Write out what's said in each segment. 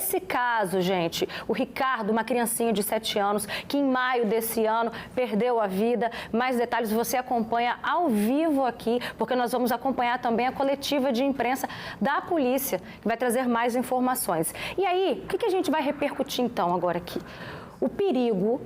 esse caso, gente, o Ricardo, uma criancinha de 7 anos, que em maio desse ano perdeu a vida. Mais detalhes você acompanha ao vivo aqui, porque nós vamos acompanhar também a coletiva de imprensa da polícia, que vai trazer mais informações. E aí, o que a gente vai repercutir então agora aqui? O perigo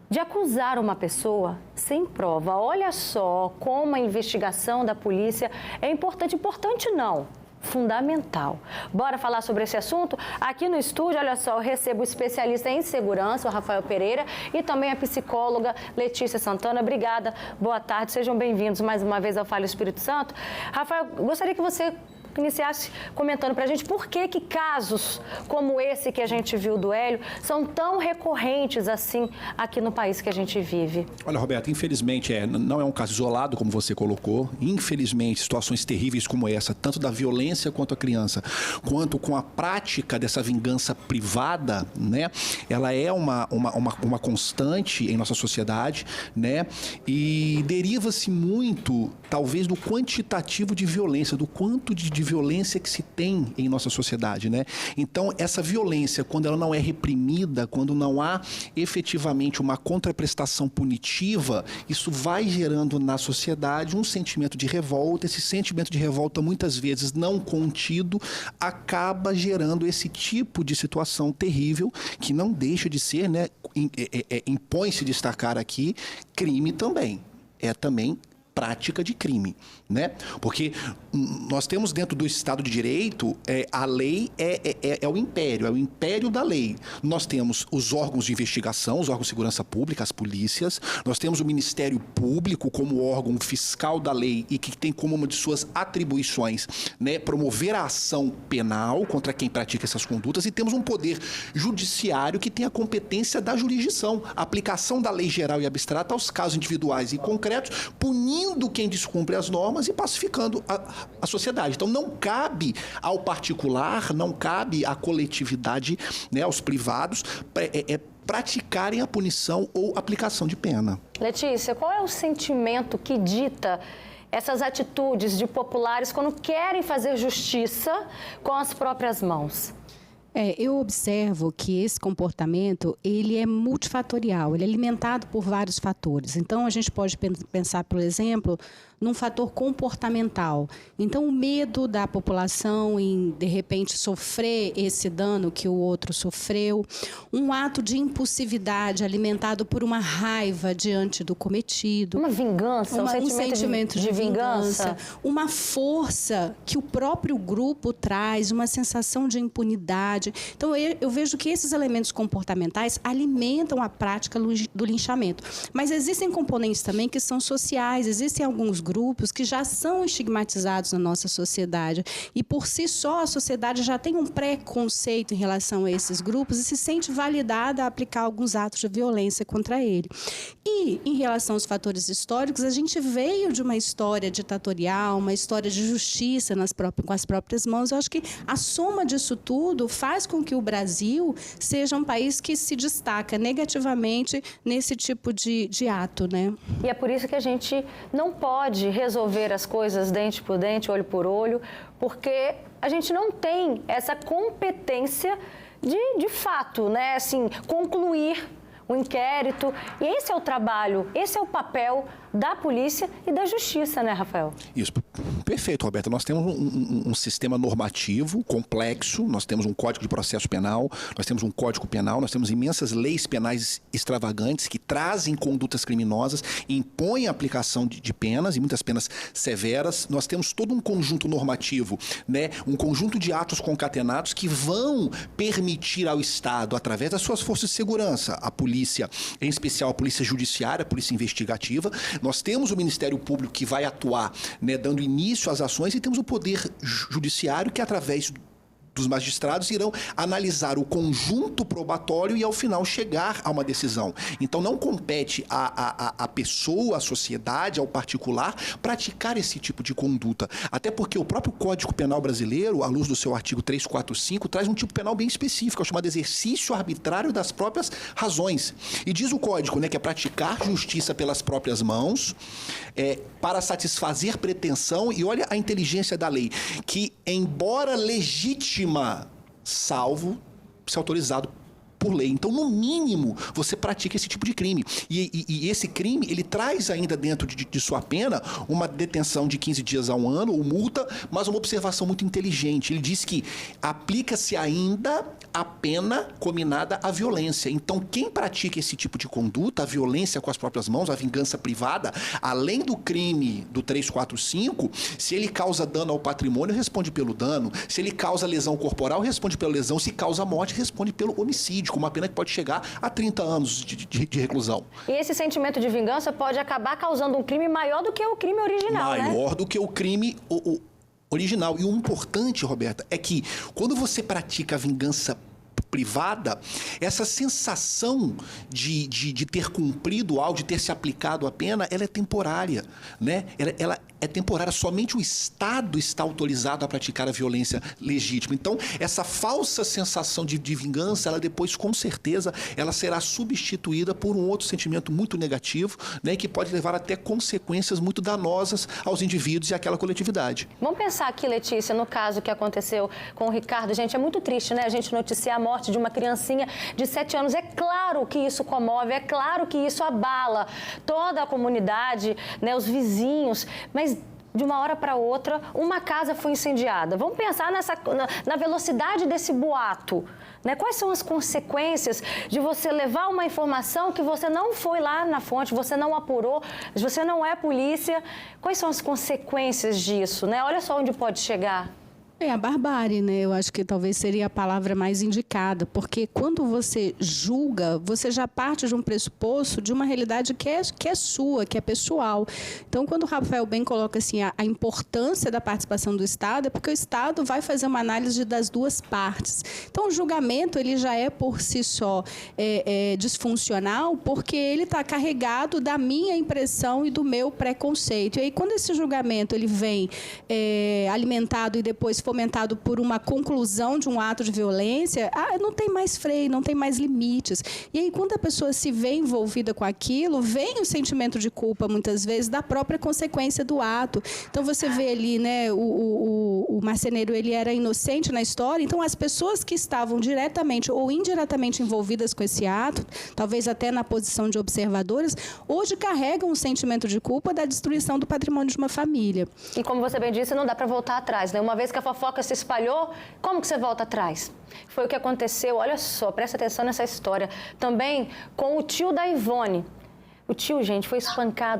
de acusar uma pessoa sem prova. Olha só como a investigação da polícia é importante. Importante não, fundamental. Bora falar sobre esse assunto? Aqui no estúdio, olha só, eu recebo o especialista em segurança, o Rafael Pereira, e também a psicóloga Letícia Santana. Obrigada, boa tarde, sejam bem-vindos mais uma vez ao Fala Espírito Santo. Rafael, gostaria que você iniciasse comentando para a gente por que casos como esse que a gente viu do Hélio são tão recorrentes assim aqui no país que a gente vive. Olha, Roberto, infelizmente não é um caso isolado, como você colocou. Infelizmente, situações terríveis como essa, tanto da violência quanto a criança, quanto com a prática dessa vingança privada, né? Ela é uma constante em nossa sociedade, né? E deriva-se muito, talvez, do quantitativo de violência, do quanto de violência que se tem em nossa sociedade, né? Então, essa violência, quando ela não é reprimida, quando não há efetivamente uma contraprestação punitiva, isso vai gerando na sociedade um sentimento de revolta. Esse sentimento de revolta, muitas vezes não contido, acaba gerando esse tipo de situação terrível, que não deixa de ser, né? Impõe-se destacar aqui, crime também. É também prática de crime, né? Porque nós temos dentro do Estado de Direito, a lei é o império da lei. Nós temos os órgãos de investigação, os órgãos de segurança pública, as polícias, nós temos o Ministério Público como órgão fiscal da lei e que tem como uma de suas atribuições, né, promover a ação penal contra quem pratica essas condutas, e temos um poder judiciário que tem a competência da jurisdição, a aplicação da lei geral e abstrata aos casos individuais e concretos, punindo quem descumpre as normas e pacificando a sociedade. Então, não cabe ao particular, não cabe à coletividade, né, aos privados, praticarem a punição ou aplicação de pena. Letícia, qual é o sentimento que dita essas atitudes de populares quando querem fazer justiça com as próprias mãos? Eu observo que esse comportamento, ele é multifatorial, ele é alimentado por vários fatores. Então, a gente pode pensar, por exemplo, num fator comportamental. Então, o medo da população em, de repente, sofrer esse dano que o outro sofreu, um ato de impulsividade alimentado por uma raiva diante do cometido. Uma vingança, um sentimento de vingança. Uma força que o próprio grupo traz, uma sensação de impunidade. Então, eu vejo que esses elementos comportamentais alimentam a prática do linchamento. Mas existem componentes também que são sociais, existem alguns grupos que já são estigmatizados na nossa sociedade. E, por si só, a sociedade já tem um preconceito em relação a esses grupos e se sente validada a aplicar alguns atos de violência contra ele. E, em relação aos fatores históricos, a gente veio de uma história ditatorial, uma história de justiça com as próprias mãos. Eu acho que a soma disso tudo faz com que o Brasil seja um país que se destaca negativamente nesse tipo de ato, né? E é por isso que a gente não pode resolver as coisas dente por dente, olho por olho, porque a gente não tem essa competência de fato, né? Assim, concluir o inquérito. E esse é o trabalho, esse é o papel da polícia e da justiça, né, Rafael? Isso, perfeito, Roberta. Nós temos um sistema normativo complexo, nós temos um Código de Processo Penal, nós temos um Código Penal, nós temos imensas leis penais extravagantes que trazem condutas criminosas, impõem a aplicação de penas, e muitas penas severas. Nós temos todo um conjunto normativo, né, um conjunto de atos concatenados que vão permitir ao Estado, através das suas forças de segurança, a polícia, em especial a polícia judiciária, a polícia investigativa. Nós temos o Ministério Público que vai atuar, né, dando início às ações, e temos o Poder Judiciário que, através dos magistrados, irão analisar o conjunto probatório e, ao final, chegar a uma decisão. Então, não compete à pessoa, à sociedade, ao particular, praticar esse tipo de conduta. Até porque o próprio Código Penal brasileiro, à luz do seu artigo 345, traz um tipo penal bem específico, chamado exercício arbitrário das próprias razões. E diz o Código, né, que é praticar justiça pelas próprias mãos, para satisfazer pretensão, e olha a inteligência da lei, que, embora legítima, salvo ser autorizado por lei. Então, no mínimo, você pratica esse tipo de crime. E esse crime, ele traz ainda dentro de sua pena uma detenção de 15 dias a 1 ano, ou multa, mas uma observação muito inteligente. Ele diz que aplica-se ainda a pena combinada à violência. Então, quem pratica esse tipo de conduta, a violência com as próprias mãos, a vingança privada, além do crime do 345, se ele causa dano ao patrimônio, responde pelo dano. Se ele causa lesão corporal, responde pela lesão. Se causa morte, responde pelo homicídio, com uma pena que pode chegar a 30 anos de reclusão. E esse sentimento de vingança pode acabar causando um crime maior do que o crime original, maior do que o crime original. E o importante, Roberta, é que quando você pratica a vingança privada, essa sensação de ter cumprido algo, de ter se aplicado a pena, ela é temporária, né? Ela é temporária. Somente o Estado está autorizado a praticar a violência legítima. Então, essa falsa sensação de vingança, ela depois, com certeza, ela será substituída por um outro sentimento muito negativo, né? Que pode levar até consequências muito danosas aos indivíduos e àquela coletividade. Vamos pensar aqui, Letícia, no caso que aconteceu com o Ricardo. Gente, é muito triste, né? A gente noticiar a morte de uma criancinha de 7 anos. É claro que isso comove, é claro que isso abala toda a comunidade, né? Os vizinhos, mas de uma hora para outra, uma casa foi incendiada. Vamos pensar na velocidade desse boato, né? Quais são as consequências de você levar uma informação que você não foi lá na fonte, você não apurou, você não é polícia? Quais são as consequências disso, né? Olha só onde pode chegar. É a barbárie, né? Eu acho que talvez seria a palavra mais indicada, porque quando você julga, você já parte de um pressuposto de uma realidade que é sua, que é pessoal. Então, quando o Rafael bem coloca assim, a importância da participação do Estado, é porque o Estado vai fazer uma análise das duas partes. Então, o julgamento ele já é por si só disfuncional, porque ele está carregado da minha impressão e do meu preconceito. E aí, quando esse julgamento ele vem alimentado e depois fomentado por uma conclusão de um ato de violência, não tem mais freio, não tem mais limites. E aí, quando a pessoa se vê envolvida com aquilo, vem o sentimento de culpa, muitas vezes, da própria consequência do ato. Então, você vê ali, né, o marceneiro, ele era inocente na história, então as pessoas que estavam diretamente ou indiretamente envolvidas com esse ato, talvez até na posição de observadoras, hoje carregam o sentimento de culpa da destruição do patrimônio de uma família. E como você bem disse, não dá para voltar atrás, né? Uma vez que a fofoca se espalhou, como que você volta atrás? Foi o que aconteceu, olha só, presta atenção nessa história. Também com o tio da Ivone. O tio, gente, foi espancado